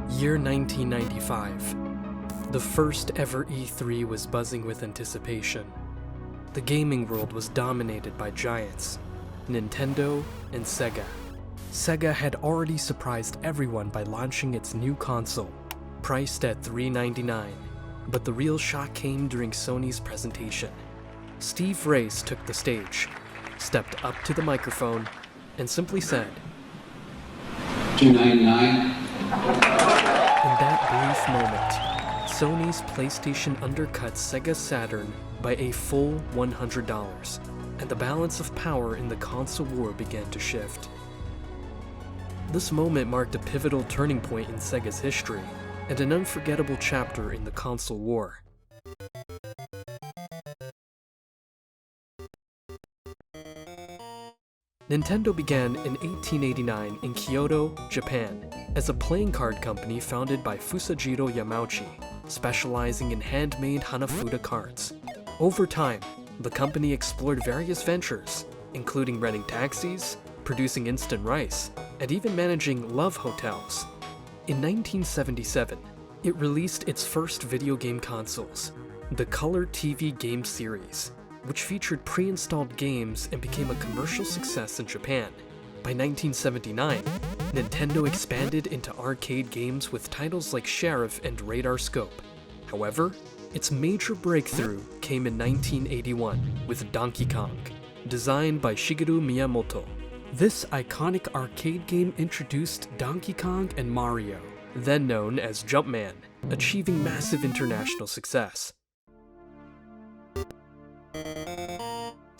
Year 1995. The first ever E3 was buzzing with anticipation. The gaming world was dominated by giants, Nintendo and Sega. Sega had already surprised everyone by launching its new console, priced at $399, but the real shock came during Sony's presentation. Steve Race took the stage, stepped up to the microphone, and simply said, $299. In that brief moment, Sony's PlayStation undercut Sega Saturn by a full $100, and the balance of power in the console war began to shift. This moment marked a pivotal turning point in Sega's history, and an unforgettable chapter in the console war. Nintendo began in 1889 in Kyoto, Japan, as a playing card company founded by Fusajiro Yamauchi, specializing in handmade Hanafuda cards. Over time, the company explored various ventures, including renting taxis, producing instant rice, and even managing love hotels. In 1977, it released its first video game consoles, the Color TV game series, which featured pre-installed games and became a commercial success in Japan. By 1979, Nintendo expanded into arcade games with titles like Sheriff and Radar Scope. However, its major breakthrough came in 1981 with Donkey Kong, designed by Shigeru Miyamoto. This iconic arcade game introduced Donkey Kong and Mario, then known as Jumpman, achieving massive international success.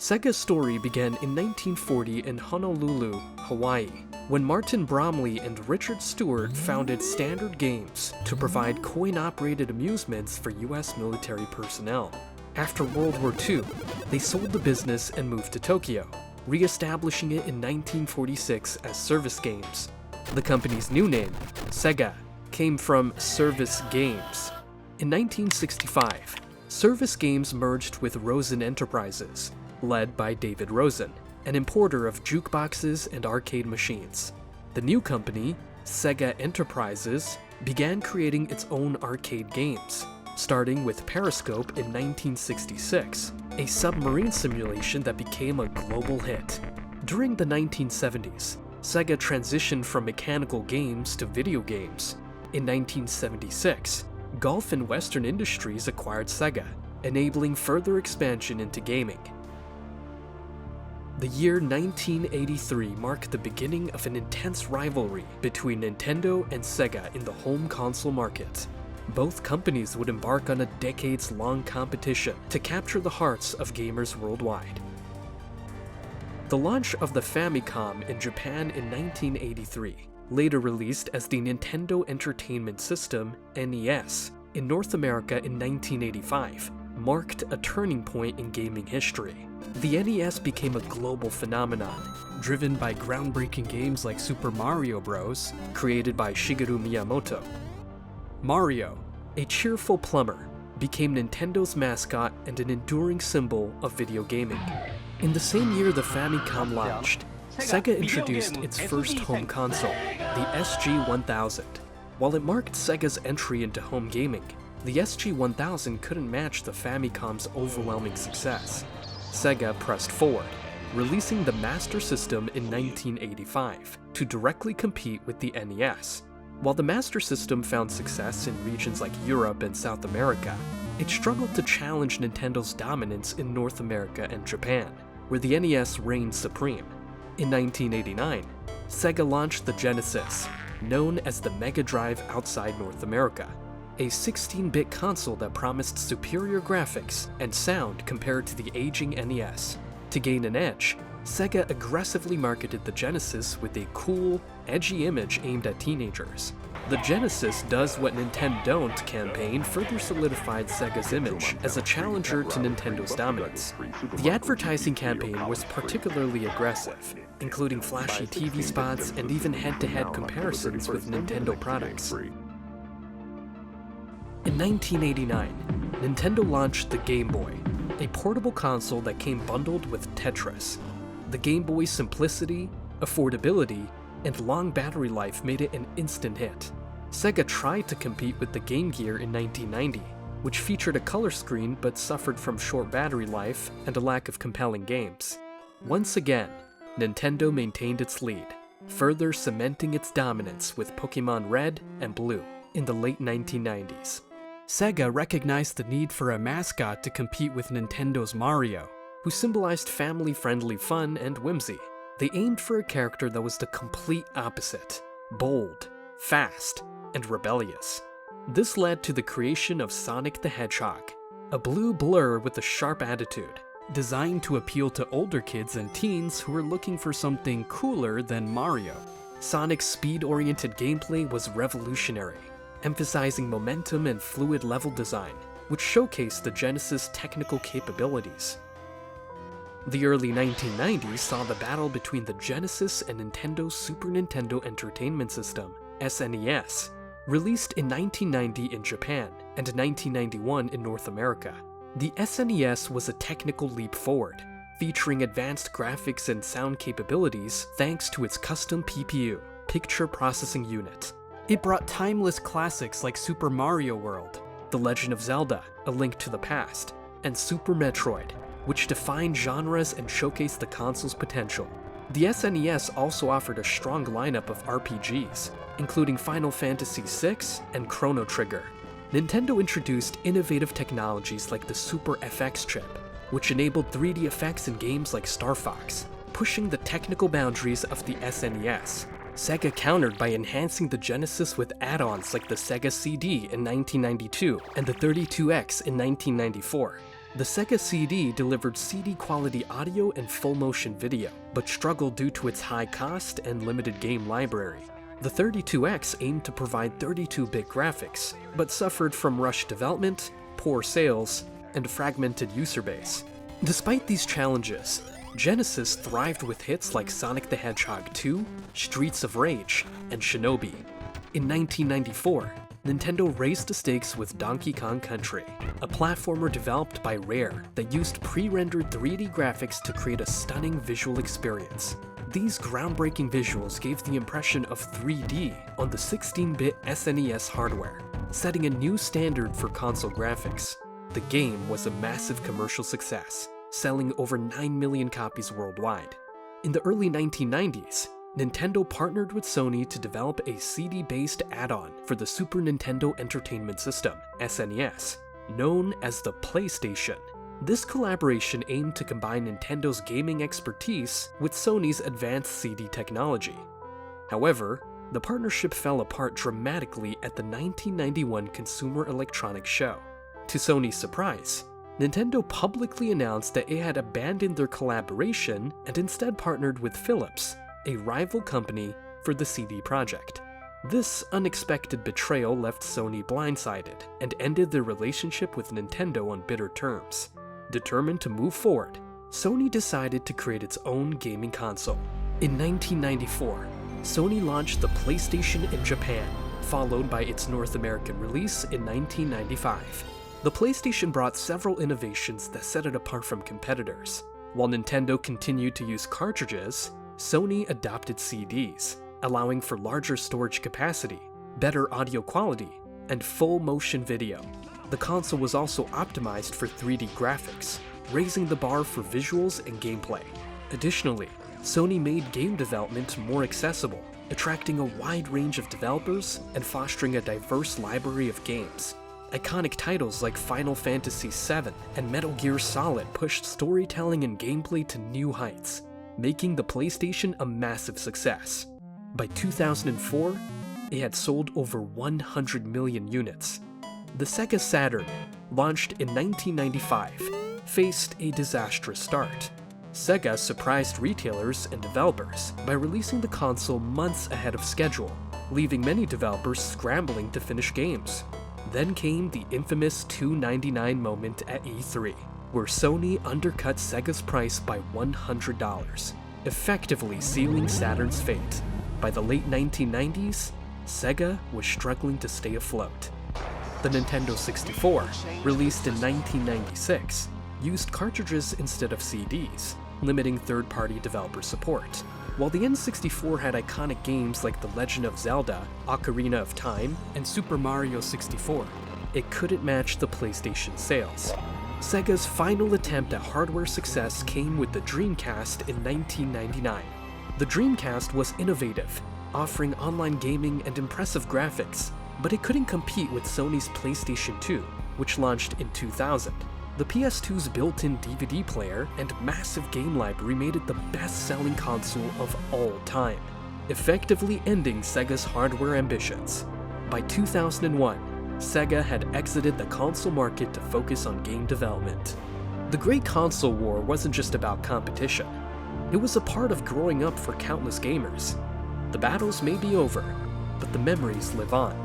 Sega's story began in 1940 in Honolulu, Hawaii, when Martin Bromley and Richard Stewart founded Standard Games to provide coin-operated amusements for US military personnel. After World War II, they sold the business and moved to Tokyo, re-establishing it in 1946 as Service Games. The company's new name, Sega, came from Service Games. In 1965, Service Games merged with Rosen Enterprises, led by David Rosen, an importer of jukeboxes and arcade machines. The new company, Sega Enterprises, began creating its own arcade games, starting with Periscope in 1966, a submarine simulation that became a global hit. During the 1970s, Sega transitioned from mechanical games to video games. In 1976, Gulf and Western Industries acquired Sega, enabling further expansion into gaming. The year 1983 marked the beginning of an intense rivalry between Nintendo and Sega in the home console market. Both companies would embark on a decades-long competition to capture the hearts of gamers worldwide. The launch of the Famicom in Japan in 1983, later released as the Nintendo Entertainment System, NES, in North America in 1985, marked a turning point in gaming history. The NES became a global phenomenon, driven by groundbreaking games like Super Mario Bros., created by Shigeru Miyamoto. Mario, a cheerful plumber, became Nintendo's mascot and an enduring symbol of video gaming. In the same year the Famicom launched, Sega introduced its first home console, the SG-1000. While it marked Sega's entry into home gaming, the SG-1000 couldn't match the Famicom's overwhelming success. Sega pressed forward, releasing the Master System in 1985 to directly compete with the NES. While the Master System found success in regions like Europe and South America, it struggled to challenge Nintendo's dominance in North America and Japan, where the NES reigned supreme. In 1989, Sega launched the Genesis, known as the Mega Drive outside North America, a 16-bit console that promised superior graphics and sound compared to the aging NES. To gain an edge, Sega aggressively marketed the Genesis with a cool, edgy image aimed at teenagers. The Genesis Does What Nintendon't campaign further solidified Sega's image as a challenger to Nintendo's dominance. The advertising campaign was particularly aggressive, including flashy TV spots and even head-to-head comparisons with Nintendo products. In 1989, Nintendo launched the Game Boy, a portable console that came bundled with Tetris. The Game Boy's simplicity, affordability, and long battery life made it an instant hit. Sega tried to compete with the Game Gear in 1990, which featured a color screen but suffered from short battery life and a lack of compelling games. Once again, Nintendo maintained its lead, further cementing its dominance with Pokémon Red and Blue in the late 1990s. Sega recognized the need for a mascot to compete with Nintendo's Mario, who symbolized family-friendly fun and whimsy. They aimed for a character that was the complete opposite: bold, fast, and rebellious. This led to the creation of Sonic the Hedgehog, a blue blur with a sharp attitude, designed to appeal to older kids and teens who were looking for something cooler than Mario. Sonic's speed-oriented gameplay was revolutionary, emphasizing momentum and fluid level design, which showcased the Genesis' technical capabilities. The early 1990s saw the battle between the Genesis and Nintendo's Super Nintendo Entertainment System, SNES, released in 1990 in Japan and 1991 in North America. The SNES was a technical leap forward, featuring advanced graphics and sound capabilities thanks to its custom PPU, Picture Processing Unit. It brought timeless classics like Super Mario World, The Legend of Zelda: A Link to the Past, and Super Metroid, which defined genres and showcased the console's potential. The SNES also offered a strong lineup of RPGs, including Final Fantasy VI and Chrono Trigger. Nintendo introduced innovative technologies like the Super FX chip, which enabled 3D effects in games like Star Fox, pushing the technical boundaries of the SNES. Sega countered by enhancing the Genesis with add-ons like the Sega CD in 1992 and the 32X in 1994. The Sega CD delivered CD-quality audio and full-motion video, but struggled due to its high cost and limited game library. The 32X aimed to provide 32-bit graphics, but suffered from rushed development, poor sales, and a fragmented user base. Despite these challenges, Genesis thrived with hits like Sonic the Hedgehog 2, Streets of Rage, and Shinobi. In 1994, Nintendo raised the stakes with Donkey Kong Country, a platformer developed by Rare that used pre-rendered 3D graphics to create a stunning visual experience. These groundbreaking visuals gave the impression of 3D on the 16-bit SNES hardware, setting a new standard for console graphics. The game was a massive commercial success, selling over 9 million copies worldwide. In the early 1990s, Nintendo partnered with Sony to develop a CD-based add-on for the Super Nintendo Entertainment System, SNES, known as the PlayStation. This collaboration aimed to combine Nintendo's gaming expertise with Sony's advanced CD technology. However, the partnership fell apart dramatically at the 1991 Consumer Electronics Show. To Sony's surprise, Nintendo publicly announced that it had abandoned their collaboration and instead partnered with Philips, a rival company, for the CD project. This unexpected betrayal left Sony blindsided and ended their relationship with Nintendo on bitter terms. Determined to move forward, Sony decided to create its own gaming console. In 1994, Sony launched the PlayStation in Japan, followed by its North American release in 1995. The PlayStation brought several innovations that set it apart from competitors. While Nintendo continued to use cartridges, Sony adopted CDs, allowing for larger storage capacity, better audio quality, and full motion video. The console was also optimized for 3D graphics, raising the bar for visuals and gameplay. Additionally, Sony made game development more accessible, attracting a wide range of developers and fostering a diverse library of games. Iconic titles like Final Fantasy VII and Metal Gear Solid pushed storytelling and gameplay to new heights, making the PlayStation a massive success. By 2004, it had sold over 100 million units. The Sega Saturn, launched in 1995, faced a disastrous start. Sega surprised retailers and developers by releasing the console months ahead of schedule, leaving many developers scrambling to finish games. Then came the infamous $2.99 moment at E3, where Sony undercut Sega's price by $100, effectively sealing Saturn's fate. By the late 1990s, Sega was struggling to stay afloat. The Nintendo 64, released in 1996, used cartridges instead of CDs, limiting third-party developer support. While the N64 had iconic games like The Legend of Zelda, Ocarina of Time, and Super Mario 64, it couldn't match the PlayStation sales. Sega's final attempt at hardware success came with the Dreamcast in 1999. The Dreamcast was innovative, offering online gaming and impressive graphics, but it couldn't compete with Sony's PlayStation 2, which launched in 2000. The PS2's built-in DVD player and massive game library made it the best-selling console of all time, effectively ending Sega's hardware ambitions. By 2001, Sega had exited the console market to focus on game development. The Great Console War wasn't just about competition. It was a part of growing up for countless gamers. The battles may be over, but the memories live on.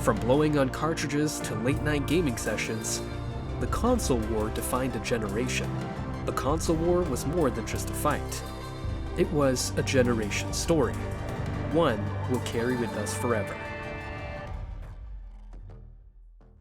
From blowing on cartridges to late-night gaming sessions, the console war defined a generation. The console war was more than just a fight. It was a generation story. One we'll carry with us forever.